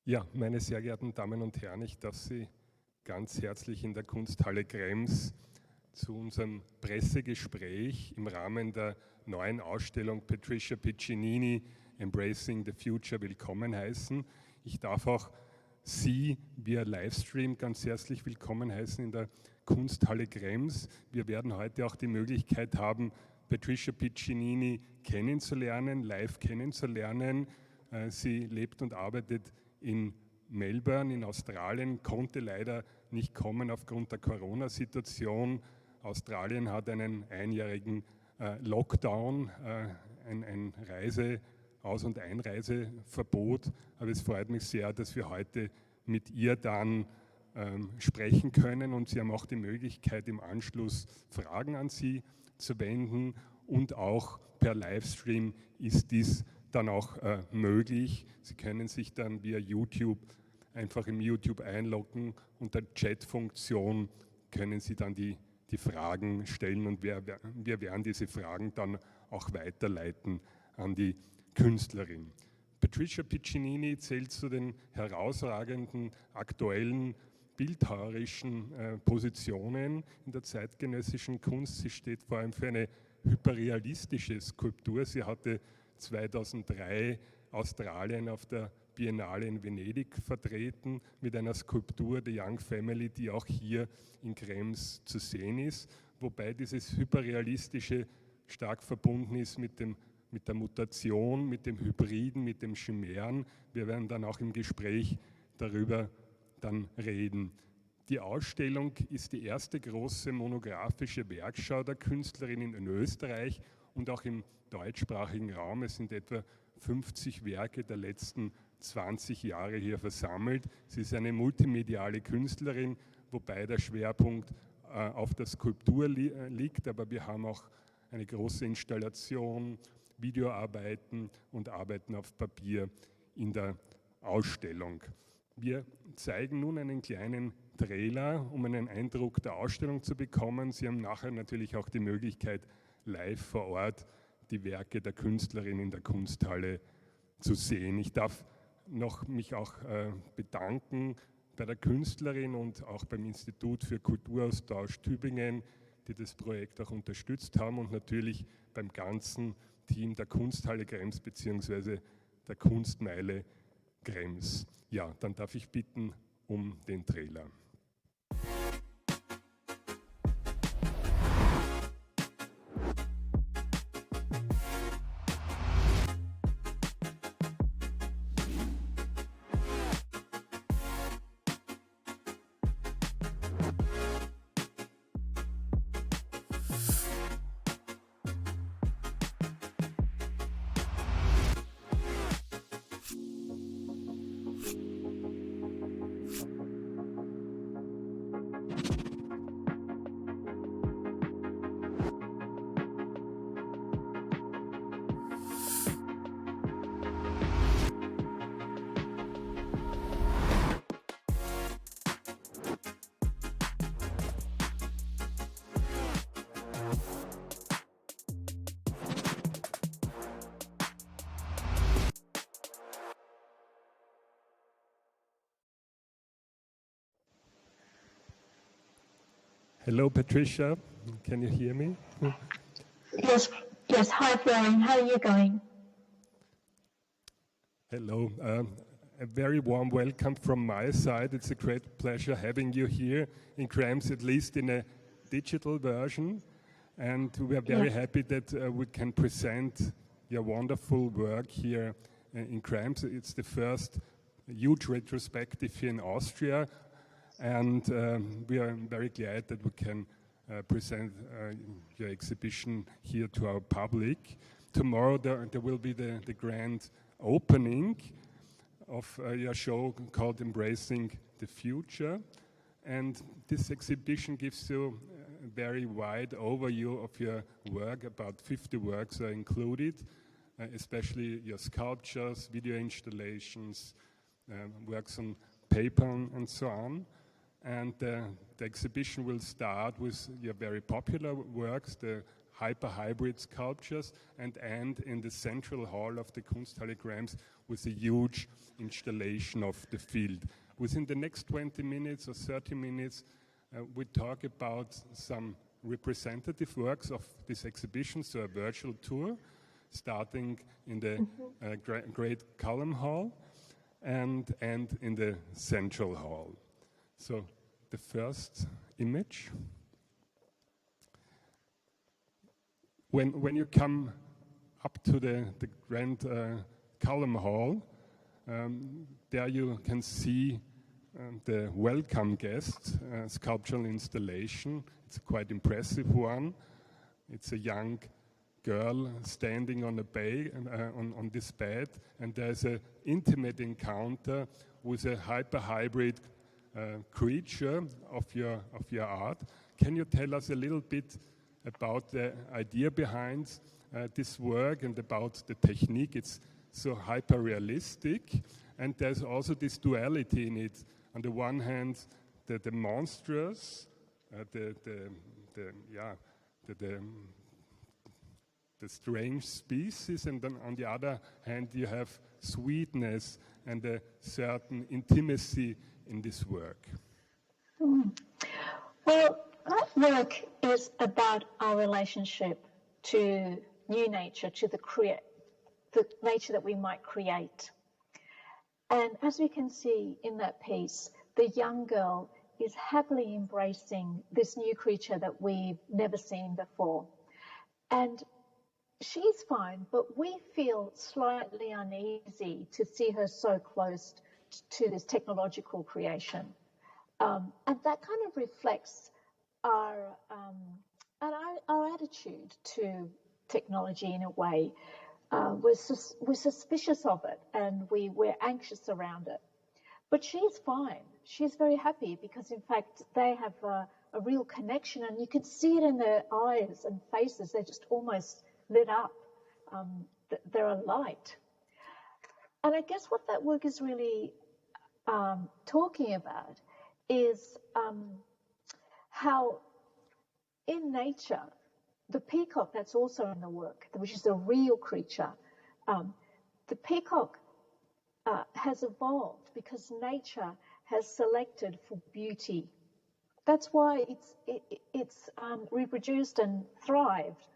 Ja, meine sehr geehrten Damen und Herren, ich darf Sie ganz herzlich in der Kunsthalle Krems zu unserem Pressegespräch im Rahmen der neuen Ausstellung Patricia Piccinini, Embracing the Future, willkommen heißen. Ich darf auch Sie via Livestream ganz herzlich willkommen heißen in der Kunsthalle Krems. Wir werden heute auch die Möglichkeit haben, Patricia Piccinini kennenzulernen, live kennenzulernen. Sie lebt und arbeitet in Melbourne in Australien, konnte leider nicht kommen aufgrund der Corona-Situation. Australien hat einen einjährigen Lockdown, ein Aus- und Einreiseverbot. Aber es freut mich sehr, dass wir heute mit ihr dann sprechen können, und Sie haben auch die Möglichkeit, im Anschluss Fragen an sie zu wenden, und auch per Livestream ist dies dann auch möglich. Sie können sich dann via YouTube einfach im YouTube einloggen, und der Chat-Funktion können Sie dann die Fragen stellen, und wir werden diese Fragen dann auch weiterleiten an die Künstlerin. Patricia Piccinini zählt zu den herausragenden aktuellen bildhauerischen Positionen in der zeitgenössischen Kunst. Sie steht vor allem für eine hyperrealistische Skulptur. Sie hatte 2003 Australien auf der Biennale in Venedig vertreten mit einer Skulptur, The Young Family, die auch hier in Krems zu sehen ist, wobei dieses Hyperrealistische stark verbunden ist mit der Mutation, mit dem Hybriden, mit dem Chimären. Wir werden dann auch im Gespräch darüber dann reden. Die Ausstellung ist die erste große monographische Werkschau der Künstlerin in Österreich und auch im deutschsprachigen Raum. Es sind etwa 50 Werke der letzten 20 Jahre hier versammelt. Sie ist eine multimediale Künstlerin, wobei der Schwerpunkt auf der Skulptur liegt, aber wir haben auch eine große Installation, Videoarbeiten und Arbeiten auf Papier in der Ausstellung. Wir zeigen nun einen kleinen Trailer, um einen Eindruck der Ausstellung zu bekommen. Sie haben nachher natürlich auch die Möglichkeit, live vor Ort die Werke der Künstlerin in der Kunsthalle zu sehen. Ich darf mich auch bedanken bei der Künstlerin und auch beim Institut für Kulturaustausch Tübingen, die das Projekt auch unterstützt haben, und natürlich beim ganzen Team der Kunsthalle Krems bzw. der Kunstmeile Krems. Ja, dann darf ich bitten um den Trailer. Hello, Patricia. Can you hear me? Yes. Hi, Florian. How are you going? Hello. A very warm welcome from my side. It's a great pleasure having you here in Krems, at least in a digital version. And we are very happy that we can present your wonderful work here in Krems. It's the first huge retrospective here in Austria. And we are very glad that we can present your exhibition here to our public. Tomorrow there will be the grand opening of your show called Embracing the Future. And this exhibition gives you a very wide overview of your work. About 50 works are included, especially your sculptures, video installations, works on paper and so on. And the exhibition will start with your very popular works, the hyper-hybrid sculptures, and end in the central hall of the Kunsthalle Krems with a huge installation of the field. Within the next 20 minutes or 30 minutes, we talk about some representative works of this exhibition, so a virtual tour, starting in the Great Column Hall and in the Central Hall. So the first image. When you come up to the Grand Column Hall, there you can see the welcome guest sculptural installation. It's a quite impressive one. It's a young girl standing on a on this bed, and there's an intimate encounter with a hyper-hybrid creature of your art. Can you tell us a little bit about the idea behind this work and about the technique? It's so hyper-realistic, and there's also this duality in it. On the one hand, the monstrous, the strange species, and then on the other hand, you have sweetness and a certain intimacy in this work. Well, that work is about our relationship to new nature, to the nature that we might create. And as we can see in that piece, the young girl is happily embracing this new creature that we've never seen before. And she's fine, but we feel slightly uneasy to see her so close to this technological creation. And that kind of reflects our attitude to technology in a way. We're suspicious of it, and we're anxious around it. But she's fine. She's very happy because, in fact, they have a real connection, and you can see it in their eyes and faces. They're just almost lit up. They're alight. And I guess what that work is really talking about is how in nature, the peacock that's also in the work, which is a real creature, the peacock has evolved because nature has selected for beauty. That's why it's reproduced and thrived.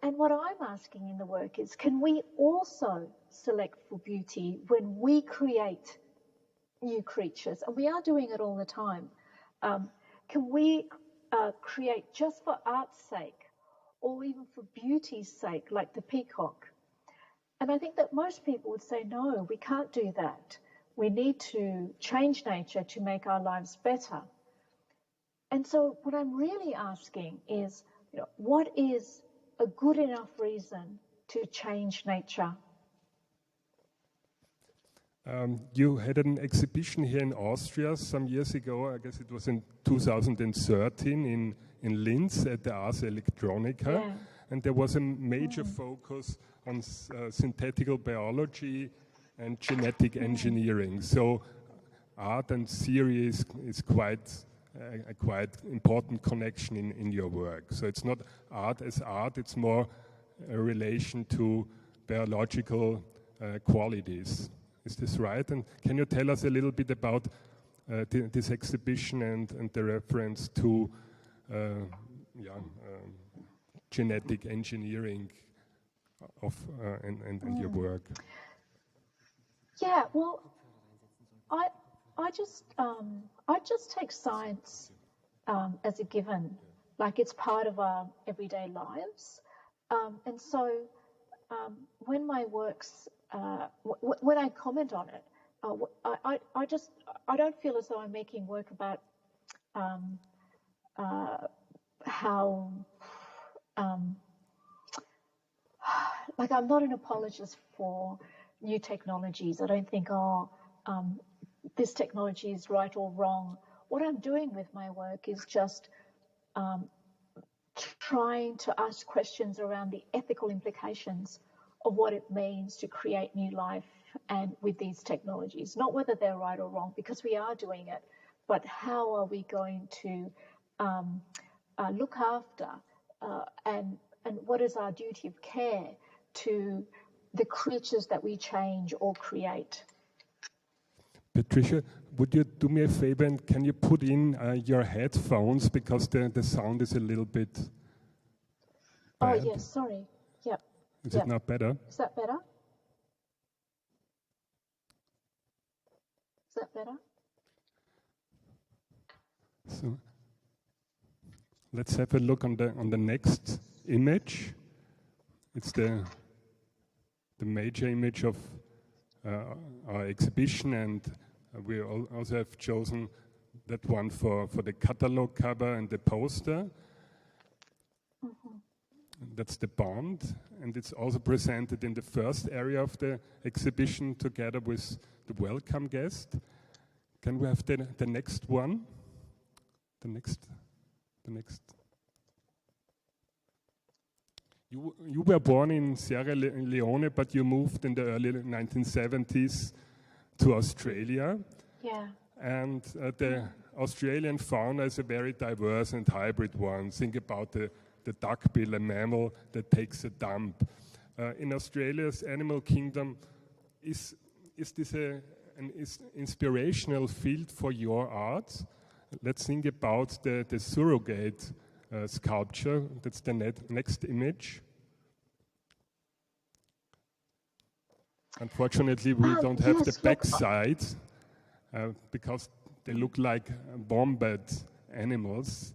And what I'm asking in the work is, can we also select for beauty when we create new creatures? And we are doing it all the time. Can we create just for art's sake, or even for beauty's sake, like the peacock? And I think that most people would say, no, we can't do that. We need to change nature to make our lives better. And so what I'm really asking is, what is a good enough reason to change nature? You had an exhibition here in Austria some years ago. I guess it was in 2013 in Linz at the Ars Electronica. Yeah. And there was a major focus on synthetical biology and genetic engineering. So art and theory is quite a quite important connection in your work. So it's not art as art, it's more a relation to biological qualities. Is this right? And can you tell us a little bit about this exhibition and the reference to genetic engineering of and your work? Yeah, well, I just take science as a given, like it's part of our everyday lives, and so when my works, when I comment on it, I don't feel as though I'm making work about how like I'm not an apologist for new technologies. I don't think this technology is right or wrong. What I'm doing with my work is just trying to ask questions around the ethical implications of what it means to create new life and with these technologies. Not whether they're right or wrong, because we are doing it, but how are we going to look after and what is our duty of care to the creatures that we change or create. Patricia, would you do me a favor and can you put in your headphones because the sound is a little bit bad. Oh, yes, sorry. Yep. Is it not better? Is that better? Is that better? So let's have a look on the next image. It's the major image of our exhibition, and we also have chosen that one for the catalog cover and the poster. Mm-hmm. That's the bond, and it's also presented in the first area of the exhibition together with the welcome guest. Can we have the next one? The next. You were born in Sierra Leone, but you moved in the early 1970s to Australia. Yeah. And the Australian fauna is a very diverse and hybrid one. Think about the duckbill, a mammal that takes a dump. In Australia's animal kingdom, is this an inspirational field for your art? Let's think about the surrogate sculpture. That's the next image. Unfortunately, we don't have the back side because they look like wombat animals.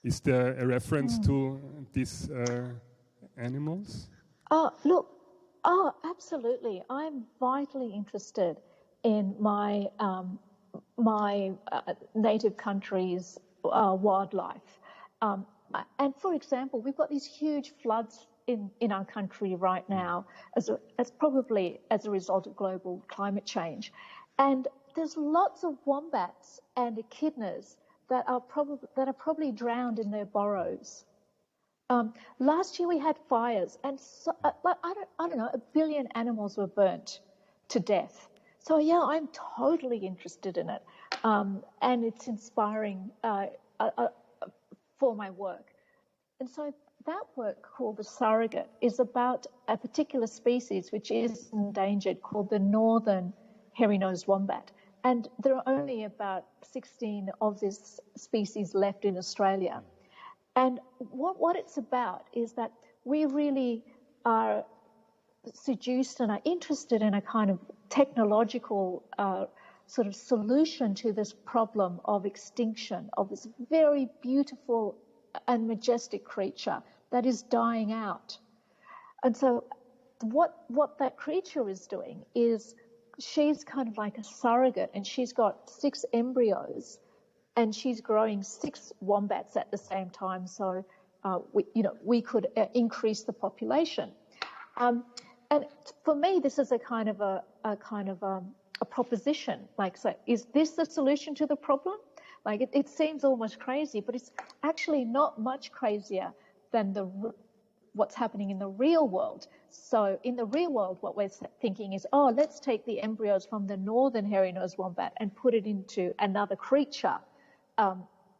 Is there a reference to these animals? Oh, look. Oh, absolutely. I'm vitally interested in my native country's wildlife. And for example, we've got these huge floods in our country right now, as probably as a result of global climate change. And there's lots of wombats and echidnas that are probably drowned in their burrows. Last year we had fires, and so, I don't know, 1 billion animals were burnt to death. So yeah, I'm totally interested in it, and it's inspiring for my work. And so that work, called The Surrogate, is about a particular species which is endangered called the northern hairy-nosed wombat. And there are only about 16 of this species left in Australia. And what it's about is that we really are seduced and are interested in a kind of technological sort of solution to this problem of extinction of this very beautiful and majestic creature that is dying out. And so what that creature is doing is she's kind of like a surrogate, and she's got 6 embryos, and she's growing 6 wombats at the same time. So we could increase the population. And for me, this is a kind of a proposition. Like, so is this the solution to the problem? Like, it seems almost crazy, but it's actually not much crazier than what's happening in the real world. So in the real world, what we're thinking is, let's take the embryos from the northern hairy-nosed wombat and put it into another creature,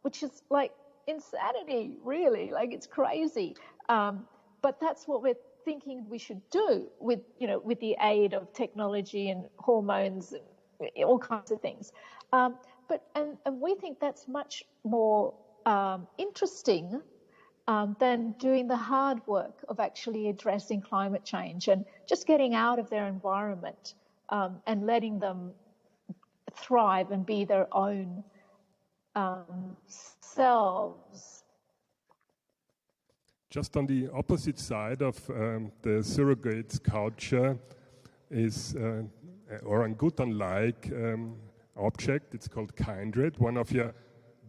which is like insanity, really. Like, it's crazy. But that's what we're thinking we should do with the aid of technology and hormones and all kinds of things. But we think that's much more interesting than doing the hard work of actually addressing climate change and just getting out of their environment and letting them thrive and be their own selves. Just on the opposite side of the surrogate culture is an orangutan-like object. It's called Kindred, one of your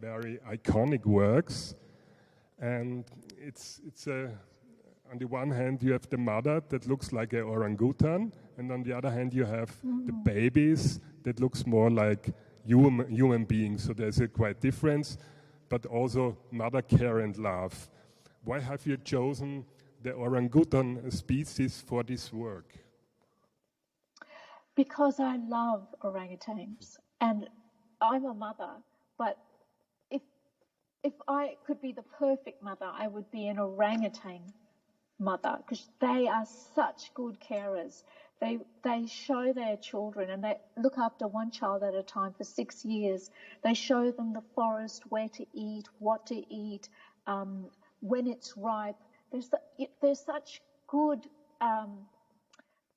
very iconic works. And it's on the one hand, you have the mother that looks like an orangutan, and on the other hand, you have the babies that looks more like human beings. So there's a quite difference, but also mother care and love. Why have you chosen the orangutan species for this work? Because I love orangutans, and I'm a mother, but if I could be the perfect mother, I would be an orangutan mother, because they are such good carers. They show their children, and they look after one child at a time for 6 years. They show them the forest, where to eat, what to eat, when it's ripe. They're such good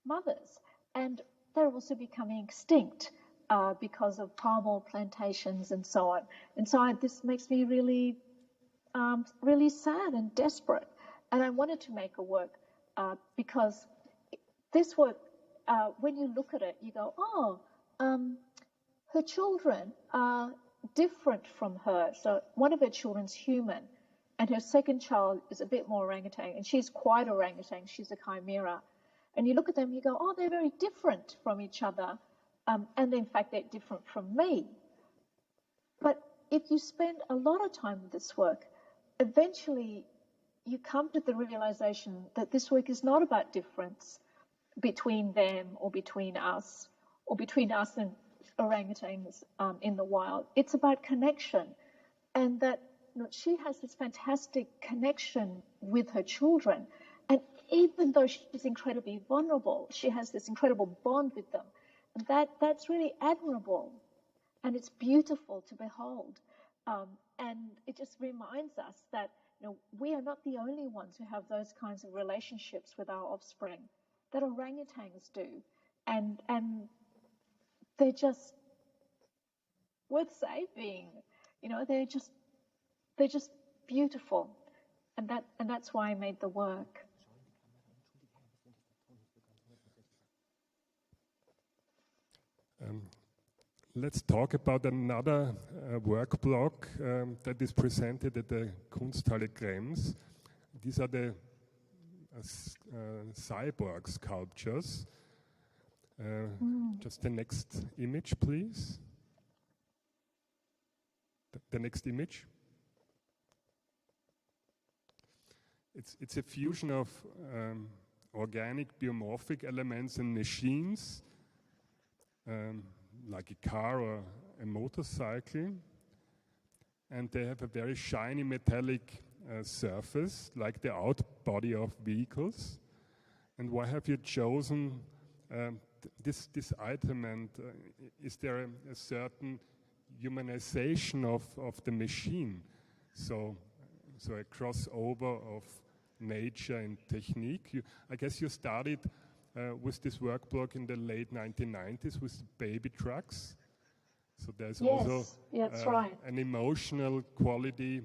mothers, and they're also becoming extinct because of palm oil plantations and so on. And so this makes me really, really sad and desperate. And I wanted to make a work because this work, when you look at it, you go, oh, her children are different from her. So one of her children's human, and her second child is a bit more orangutan, and she's quite orangutan. She's a chimera. And you look at them, you go, oh, they're very different from each other. And in fact, they're different from me. But if you spend a lot of time with this work, eventually you come to the realization that this work is not about difference between them or between us and orangutans in the wild. It's about connection, and that she has this fantastic connection with her children. And even though she's incredibly vulnerable, she has this incredible bond with them. And that's really admirable, and it's beautiful to behold. And it just reminds us that we are not the only ones who have those kinds of relationships with our offspring, that orangutans do, and they're just worth saving. They're just beautiful, and that's why I made the work. Let's talk about another work block that is presented at the Kunsthalle Krems. These are the cyborg sculptures. Just the next image, please. The next image. It's a fusion of organic biomorphic elements and machines, like a car or a motorcycle, and they have a very shiny metallic surface, like the out body of vehicles. And why have you chosen this item, and is there a certain humanization of the machine? So a crossover of nature and technique. I guess you started with this work block in the late 1990s with baby trucks. So there's also that's right. an emotional quality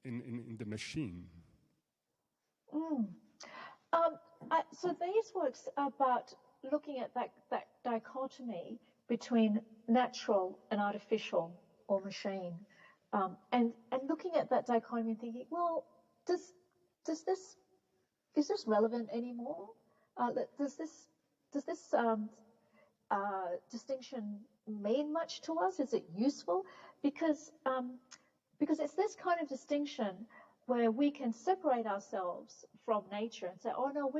in the machine. So these works are about looking at that dichotomy between natural and artificial or machine, and looking at that dichotomy and thinking, well, is this relevant anymore? Does this distinction mean much to us? Is it useful? Because it's this kind of distinction where we can separate ourselves from nature and say, oh no,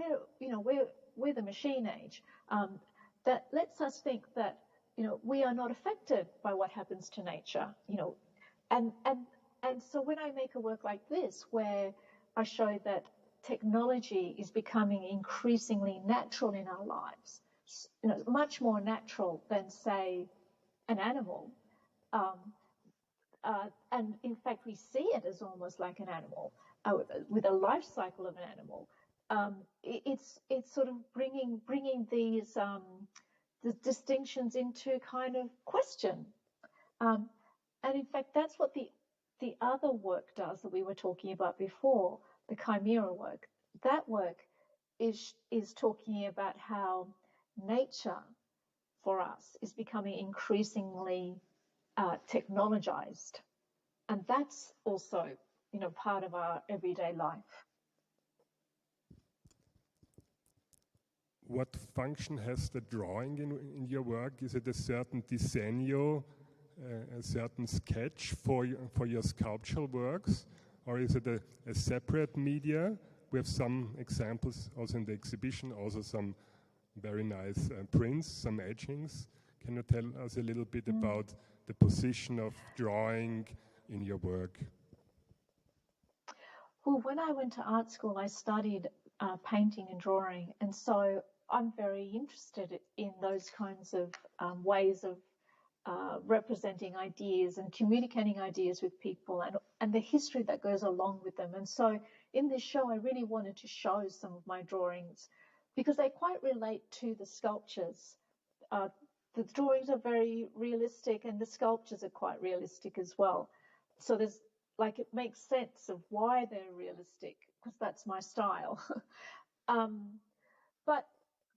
we're the machine age. That lets us think that we are not affected by what happens to nature. And so when I make a work like this, where I show that technology is becoming increasingly natural in our lives, much more natural than, say, an animal. And in fact, we see it as almost like an animal, with a life cycle of an animal. It's sort of bringing these the distinctions into kind of question. And in fact, that's what the other work does that we were talking about before, the chimera work. That work is talking about how nature for us is becoming increasingly technologized, and that's also part of our everyday life. What function has the drawing in your work? Is it a certain disegno, a certain sketch for your sculptural works, or is it a separate media? We have some examples also in the exhibition, also some very nice prints, some etchings. Can you tell us a little bit about the position of drawing in your work? Well, when I went to art school, I studied painting and drawing, and so I'm very interested in those kinds of ways of representing ideas and communicating ideas with people, and the history that goes along with them. And so in this show, I really wanted to show some of my drawings because they quite relate to the sculptures. The drawings are very realistic and the sculptures are quite realistic as well. So there's it makes sense of why they're realistic because that's my style. But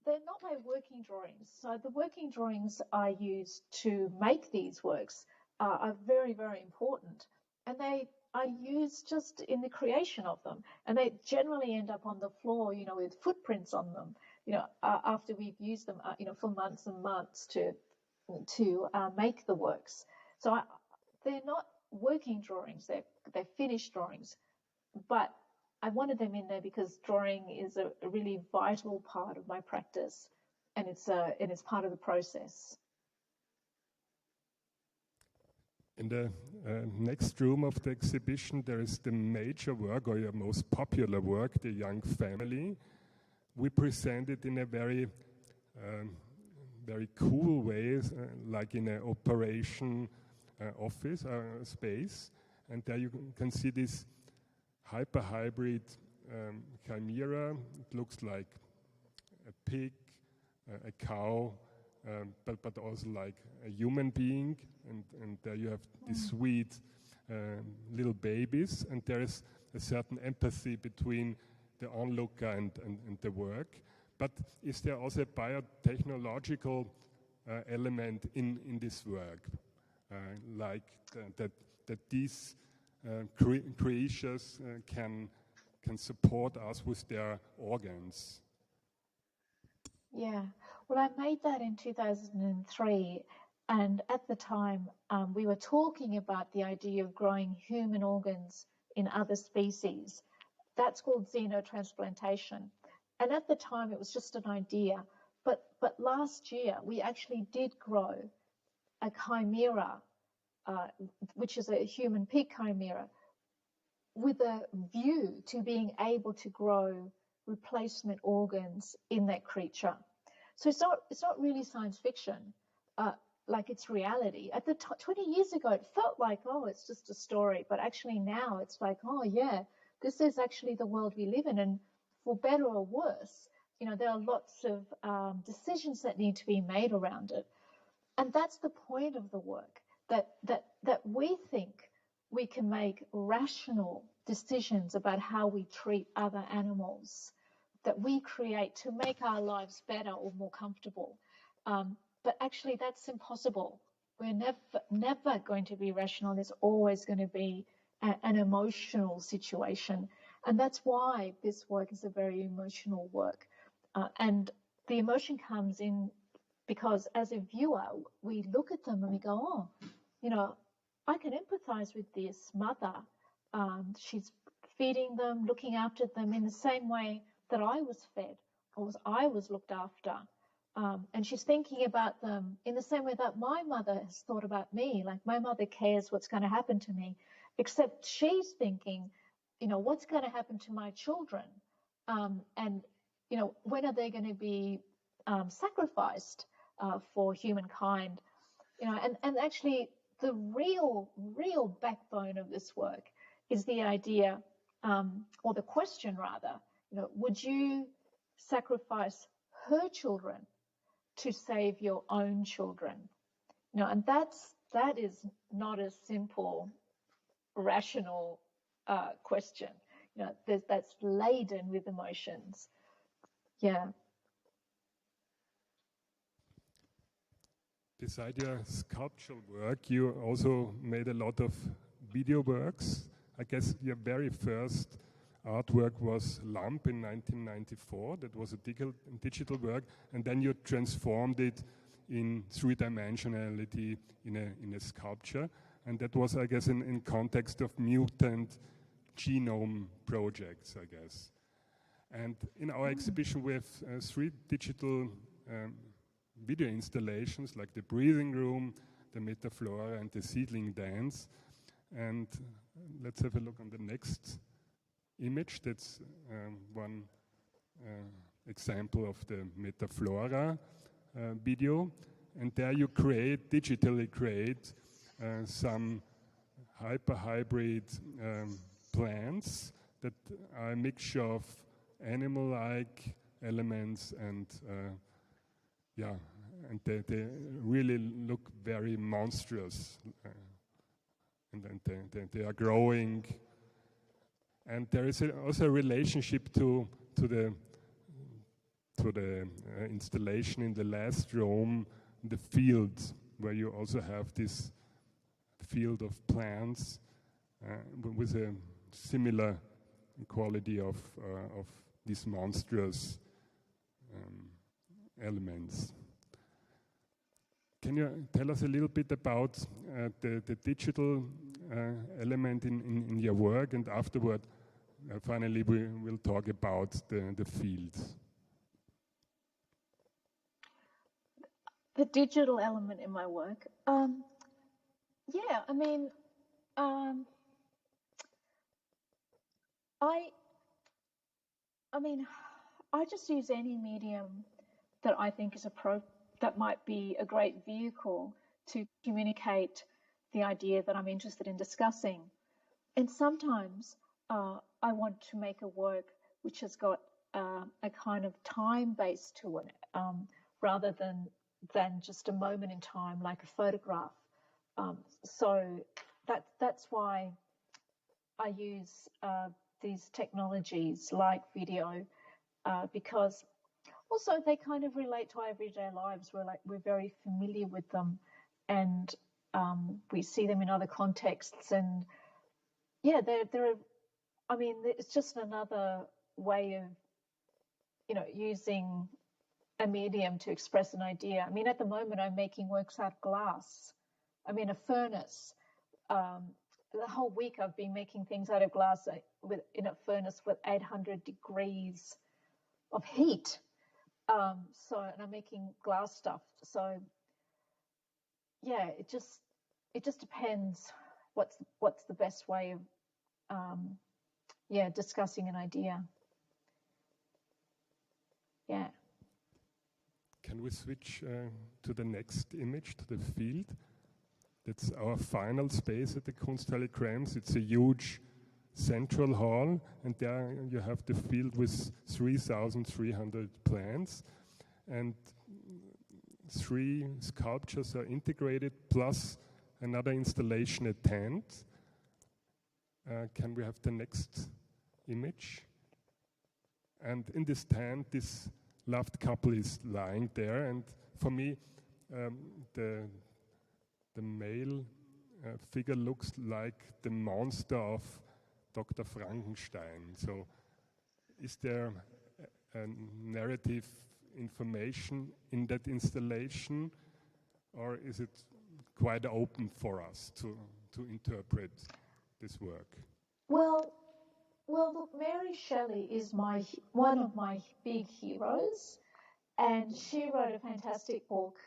they're not my working drawings. So the working drawings I use to make these works are very, very important. And I use just in the creation of them. And they generally end up on the floor, with footprints on them, after we've used them, for months and months to make the works. So they're not working drawings, they're finished drawings. But I wanted them in there because drawing is a really vital part of my practice, and it's part of the process. In the next room of the exhibition, there is the major work, or your most popular work, The Young Family. We present it in a very cool way, like in an operation office space. And there you can see this hyper-hybrid chimera. It looks like a pig, a cow, but also like a human being. And there you have these sweet little babies. And there is a certain empathy between the onlooker and the work. But is there also a biotechnological element in this work? Like that these creatures can support us with their organs? Yeah, well, I made that in 2003, and at the time we were talking about the idea of growing human organs in other species. That's called xenotransplantation, and at the time it was just an idea. But last year we actually did grow a chimera, which is a human pig chimera, with a view to being able to grow replacement organs in that creature. So it's not really science fiction, like it's reality. At the 20 years ago, it felt like, oh, it's just a story, but actually now it's like, oh yeah, this is actually the world we live in, and for better or worse, there are lots of decisions that need to be made around it. And that's the point of the work, that we think we can make rational decisions about how we treat other animals, that we create to make our lives better or more comfortable. But actually, that's impossible. We're never going to be rational. There's always going to be an emotional situation. And that's why this work is a very emotional work. And the emotion comes in because as a viewer, we look at them and we go, oh, I can empathize with this mother. She's feeding them, looking after them in the same way that I was fed or I was looked after. And she's thinking about them in the same way that my mother has thought about me. Like my mother cares what's going to happen to me, except she's thinking, what's going to happen to my children? And, when are they going to be sacrificed for humankind? And actually the real backbone of this work is the idea, or the question rather, would you sacrifice her children to save your own children? And that is not a simple, rational question. That's laden with emotions. Yeah. Beside your sculptural work, you also made a lot of video works. I guess your very first artwork was Lamp in 1994. That was a digital work, and then you transformed it in three-dimensionality in a sculpture. And that was, I guess, in context of mutant genome projects, I guess. And in our exhibition, we have 3 digital video installations, like the breathing room, the metaflora, and the seedling dance. And let's have a look on the next image. That's one example of the Metaflora video. And there you digitally create some hyper-hybrid plants that are a mixture of animal-like elements and and they really look very monstrous, and they are growing. And there is also a relationship to the installation in the last room, the field, where you also have this field of plants with a similar quality of these monstrous elements. Can you tell us a little bit about the digital element in your work, and afterward, finally, we will talk about the field. The digital element in my work, yeah, I mean, I just use any medium that I think is that might be a great vehicle to communicate the idea that I'm interested in discussing. And sometimes I want to make a work which has got a kind of time base to it, rather than just a moment in time like a photograph. So that's why I use these technologies like video, because also they kind of relate to our everyday lives. We're very familiar with them, and we see them in other contexts. And yeah, it's just another way of, using a medium to express an idea. I mean, at the moment, I'm making works out of glass. I mean, a furnace. The whole week I've been making things out of glass in a furnace with 800 degrees of heat. And I'm making glass stuff. So yeah, it just depends what's the best way of discussing an idea. Yeah. Can we switch to the next image, to the field? That's our final space at the Kunsthalle Krems. It's a huge central hall, and there you have the field with 3,300 plants, and 3 sculptures are integrated, plus another installation, a tent. Can we have the next image? And in this tent, this loved couple is lying there, and for me, the male figure looks like the monster of Dr. Frankenstein. So is there a narrative information in that installation, or is it quite open for us to interpret this work? Well, look, Mary Shelley is one of my big heroes, and she wrote a fantastic book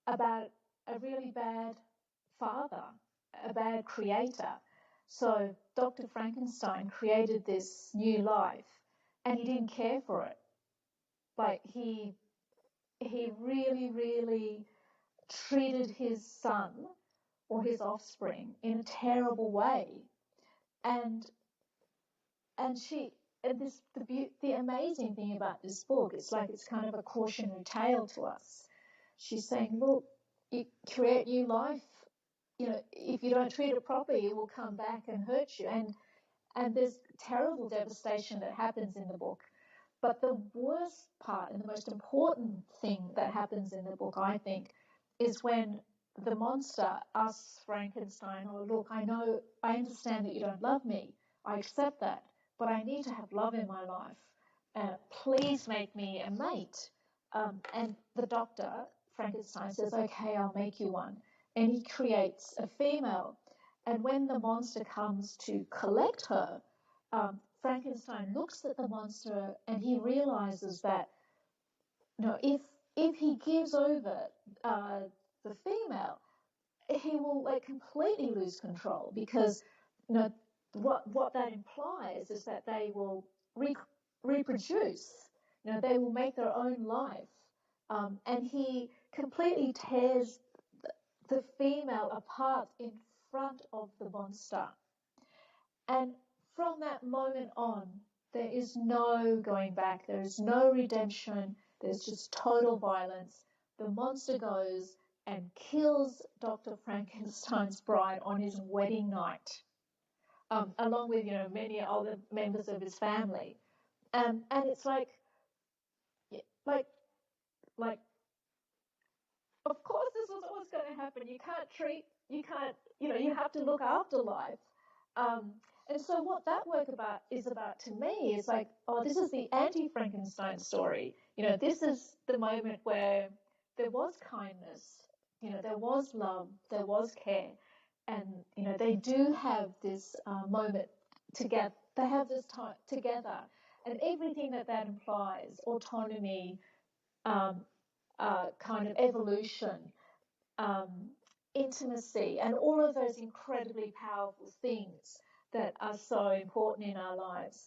about a really bad father, a bad creator. So Dr. Frankenstein created this new life, and he didn't care for it. Like he really, really treated his son or his offspring in a terrible way. And the amazing thing about this book, it's like it's kind of a cautionary tale to us. She's saying, look, you create new life. If you don't treat it properly, it will come back and hurt you. And there's terrible devastation that happens in the book. But the worst part and the most important thing that happens in the book, I think, is when the monster asks Frankenstein, oh, look, I understand that you don't love me. I accept that, but I need to have love in my life. Please make me a mate. And the doctor, Frankenstein, says, okay, I'll make you one. And he creates a female. And when the monster comes to collect her, Frankenstein looks at the monster and he realizes that, if he gives over the female, he will completely lose control, because what that implies is that they will reproduce. You know, they will make their own life. And he completely tears the female apart in front of the monster. And from that moment on, there is no going back. There is no redemption. There's just total violence. The monster goes and kills Dr. Frankenstein's bride on his wedding night, along with, you know, many other members of his family. And it's like, of course this was always going to happen. You can't, you know, you have to look after life. And so what that work is about to me is like, oh, this is the anti-Frankenstein story. You know, this is the moment where there was kindness, you know, there was love, there was care. And, you know, they do have this moment together. They have this time together. And everything that implies, autonomy, kind of evolution, intimacy, and all of those incredibly powerful things that are so important in our lives.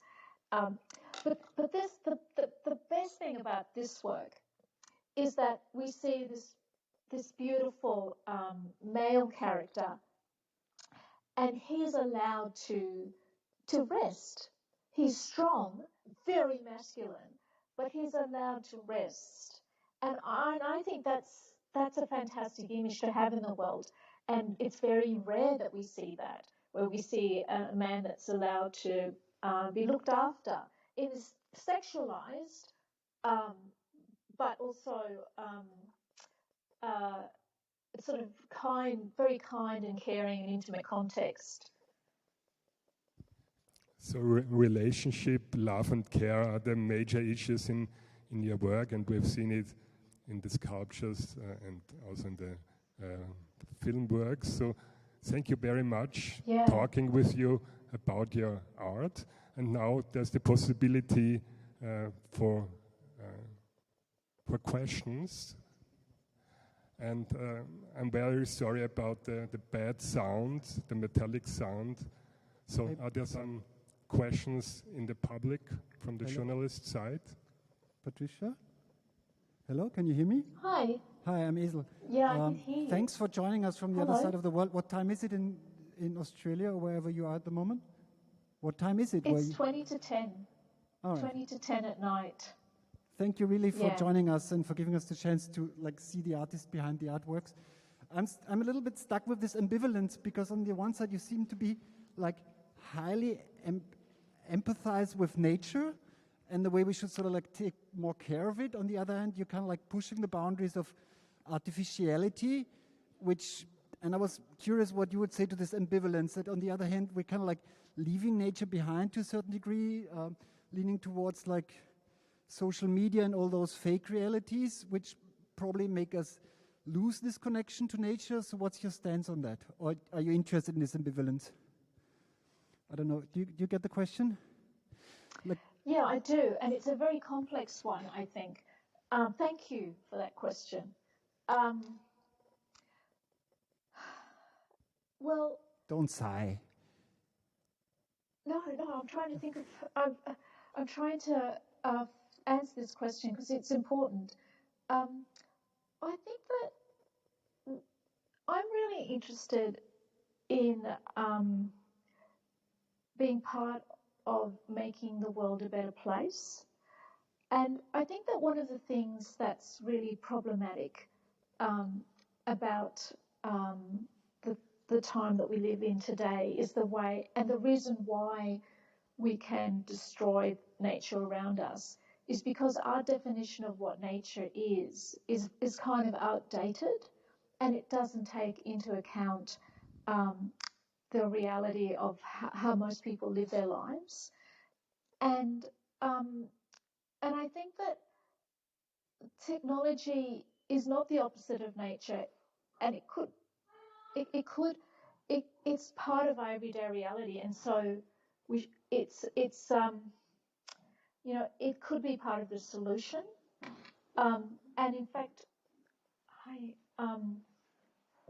But the best thing about this work is that we see this beautiful male character, and he's allowed to rest. He's strong, very masculine, but he's allowed to rest. And I think that's a fantastic image to have in the world. And it's very rare that we see that, where we see a man that's allowed to be looked after. It is sexualized, but also sort of very kind and caring and intimate context. So relationship, love and care are the major issues in your work, and we've seen it in the sculptures and also in the film works. So thank you very much talking with you about your art. And now there's the possibility for questions. And I'm very sorry about the bad sound, the metallic sound. So are there some questions in the public from the journalist side? Patricia? Hello, can you hear me? Hi. Hi, I'm Isel. Yeah, I can hear you. Thanks for joining us from the other side of the world. What time is it in Australia or wherever you are at the moment? What time is it? It's 20 to 10. All right. 20 to 10 at night. Thank you really for joining us and for giving us the chance to see the artist behind the artworks. I'm a little bit stuck with this ambivalence, because on the one side you seem to be like highly empathize with nature and the way we should sort of like take more care of it. On the other hand, you're kind of like pushing the boundaries of artificiality, and I was curious what you would say to this ambivalence, that on the other hand, we're kind of like leaving nature behind to a certain degree, leaning towards like social media and all those fake realities, which probably make us lose this connection to nature. So what's your stance on that? Or are you interested in this ambivalence? I don't know. Do you get the question? Yeah, I do. And it's a very complex one, I think. Thank you for that question. Well... Don't sigh. No, I'm trying to think of... I'm trying to answer this question because it's important. I think that I'm really interested in being part of making the world a better place. And I think that one of the things that's really problematic about the time that we live in today is the way, and the reason why we can destroy nature around us is because our definition of what nature is kind of outdated, and it doesn't take into account the reality of how most people live their lives. And I think that technology is not the opposite of nature, and it's part of our everyday reality, and so it's you know, it could be part of the solution. And in fact, hi,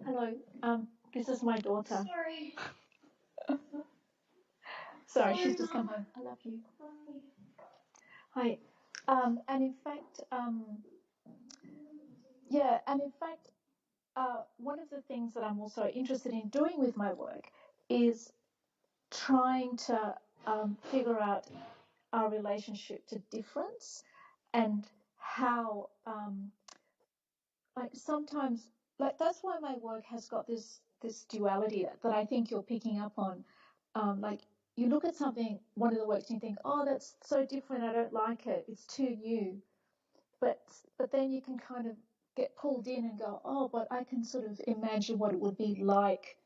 hello, this is my daughter. Sorry. Sorry, she's just come home. I love you. Hi. And in fact, one of the things that I'm also interested in doing with my work is trying to figure out our relationship to difference and how, like sometimes, like that's why my work has got this duality that I think you're picking up on. Like you look at something, one of the works, and you think, oh, that's so different. I don't like it. It's too new. But then you can kind of get pulled in and go, oh, but I can sort of imagine what it would be like,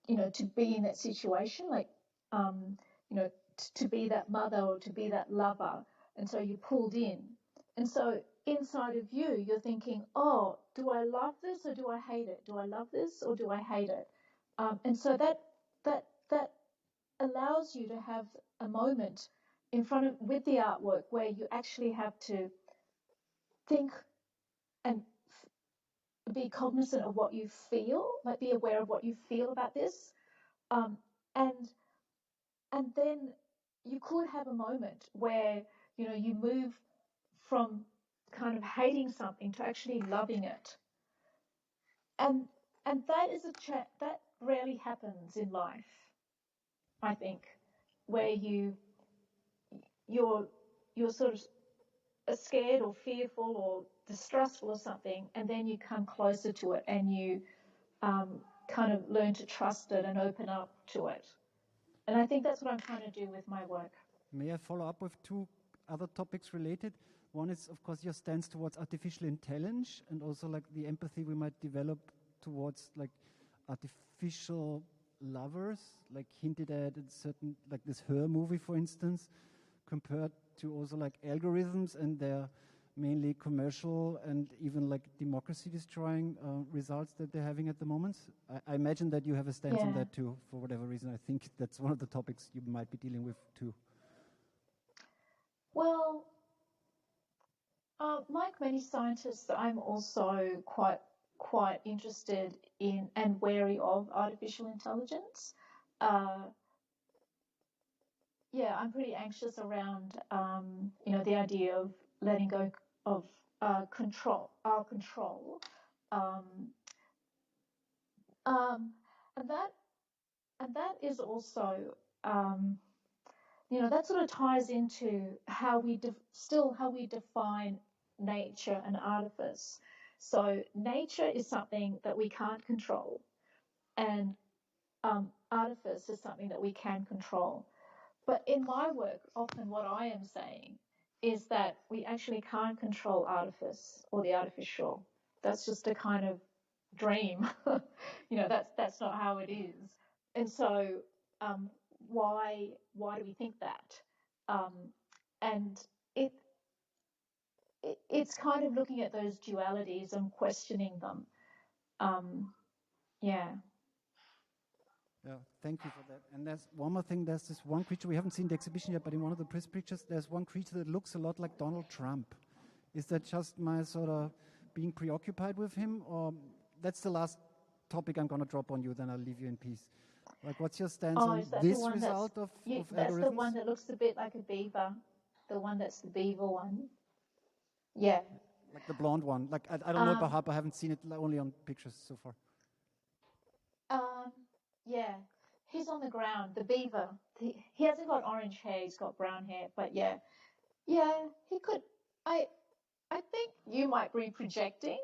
you know, to be in that situation, like, you know, to be that mother or to be that lover. And so you're pulled in. And so inside of you, you're thinking, oh, do I love this or do I hate it? Do I love this or do I hate it? And so that allows you to have a moment in front of with the artwork where you actually have to think and be cognizant of what you feel, like be aware of what you feel about this, and then you could have a moment where, you know, you move from kind of hating something to actually loving it, and that is that rarely happens in life, I think, where you're sort of scared or fearful or distrustful of something, and then you come closer to it and you kind of learn to trust it and open up to it. And I think that's what I'm trying to do with my work. May I follow up with two other topics related? One is, of course, your stance towards artificial intelligence and also like the empathy we might develop towards like artificial lovers, like hinted at in certain, like this Her movie, for instance, compared to also like algorithms and their mainly commercial and even like democracy destroying results that they're having at the moment. I imagine that you have a stance on that too, for whatever reason. I think that's one of the topics you might be dealing with too. Well, like many scientists, I'm also quite interested in and wary of artificial intelligence. Yeah, I'm pretty anxious around, you know, the idea of letting go of our control, and that is also, you know, that sort of ties into how we define nature and artifice. So nature is something that we can't control, and artifice is something that we can control. But in my work, often what I am saying is that we actually can't control artifice or the artificial. That's just a kind of dream. You know, that's not how it is. And so why do we think that? And it's kind of looking at those dualities and questioning them. Yeah. Yeah, thank you for that. And there's one more thing. There's this one creature, we haven't seen the exhibition yet, but in one of the press pictures, there's one creature that looks a lot like Donald Trump. Is that just my sort of being preoccupied with him? Or that's the last topic I'm going to drop on you, then I'll leave you in peace. Like, what's your stance on this result of algorithms? That's the one that looks a bit like a beaver. The one that's the beaver one. Yeah. Like the blonde one. Like, I don't know about Harper, I haven't seen it only on pictures so far. Yeah, he's on the ground, the beaver. He hasn't got orange hair, he's got brown hair, but yeah, he could. I think you might be projecting,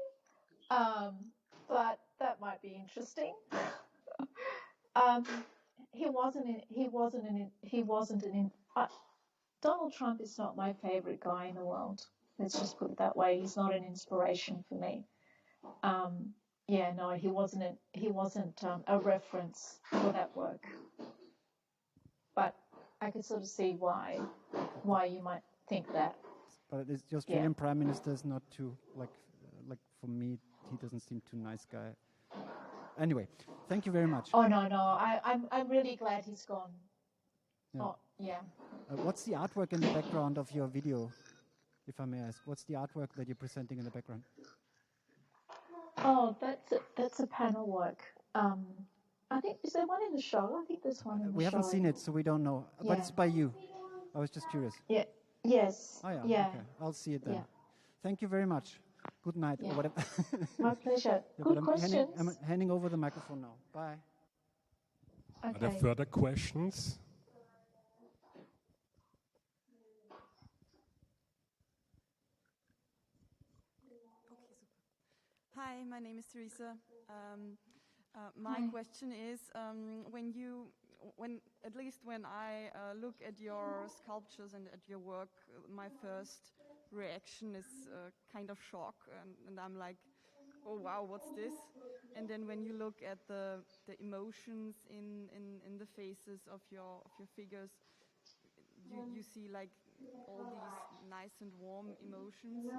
but that might be interesting. Donald Trump is not my favorite guy in the world. Let's just put it that way. He's not an inspiration for me. Yeah, no, he wasn't a reference for that work. But I could sort of see why you might think that. But the Australian Prime Minister is not too, like for me, he doesn't seem too nice guy. Anyway, thank you very much. Oh, no, I'm really glad he's gone. Yeah. Oh, yeah. What's the artwork in the background of your video, if I may ask? What's the artwork that you're presenting in the background? Oh, that's a panel work. I think, is there one in the show? I think there's one in the show. We haven't seen it, so we don't know. Yeah. But it's by you. I was just curious. Yeah. Yes. Oh, yeah. Yeah. Okay. I'll see it then. Yeah. Thank you very much. Good night. Yeah. Or whatever. My pleasure. Yeah, Good but questions. I'm handing over the microphone now. Bye. Are there further questions? Hi, my name is Teresa. My question is, at least when I look at your sculptures and at your work, my first reaction is kind of shock, and I'm like, oh wow, what's this? And then when you look at the emotions in the faces of your figures, you see like all these nice and warm emotions.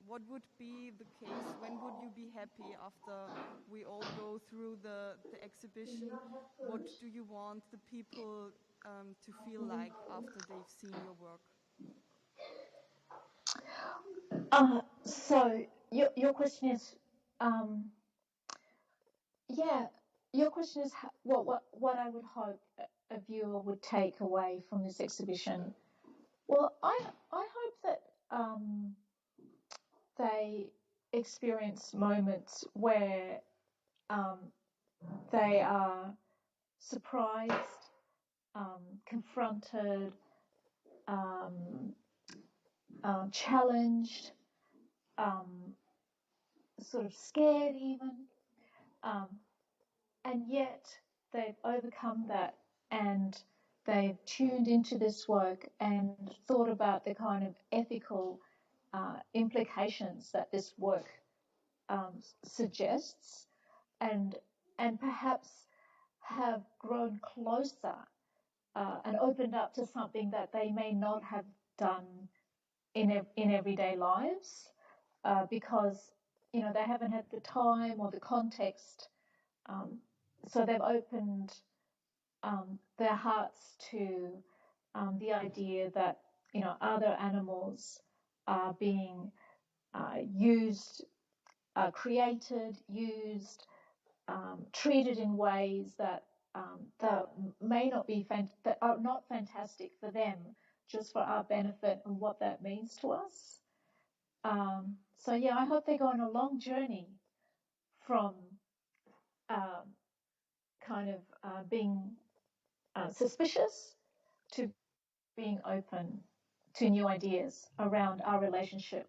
What would be the case? When would you be happy after we all go through the exhibition? What do you want the people to feel like after they've seen your work? So your question is, your question is what I would hope a viewer would take away from this exhibition. Well, I hope that they experience moments where they are surprised, confronted, challenged, sort of scared even, and yet they've overcome that and they've tuned into this work and thought about the kind of ethical implications that this work suggests, and perhaps have grown closer and opened up to something that they may not have done in everyday lives because they haven't had the time or the context, so they've opened their hearts to the idea that other animals are being used, created, used, treated in ways that may not be that are not fantastic for them, just for our benefit and what that means to us. So yeah, I hope they go on a long journey from kind of being suspicious to being open to new ideas around our relationship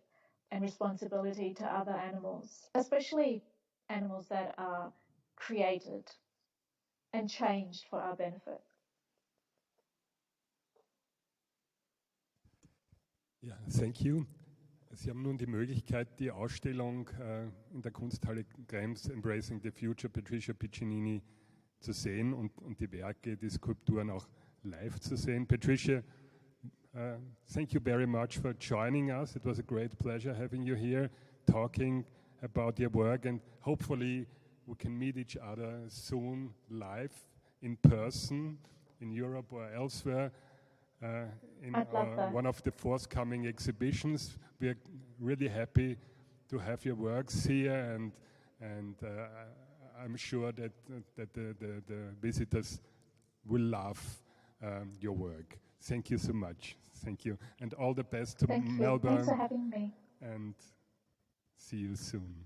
and responsibility to other animals, especially animals that are created and changed for our benefit. Ja, thank you. Sie haben nun die Möglichkeit, die Ausstellung in der Kunsthalle Krems Embracing the Future Patricia Piccinini zu sehen und die Werke, die Skulpturen auch live zu sehen. Patricia, thank you very much for joining us. It was a great pleasure having you here, talking about your work, and hopefully we can meet each other soon live, in person, in Europe or elsewhere. In one of the forthcoming exhibitions. We're really happy to have your works here, and I'm sure that the visitors will love your work. Thank you so much. Thank you, and all the best to Melbourne. Thanks for having me. And see you soon.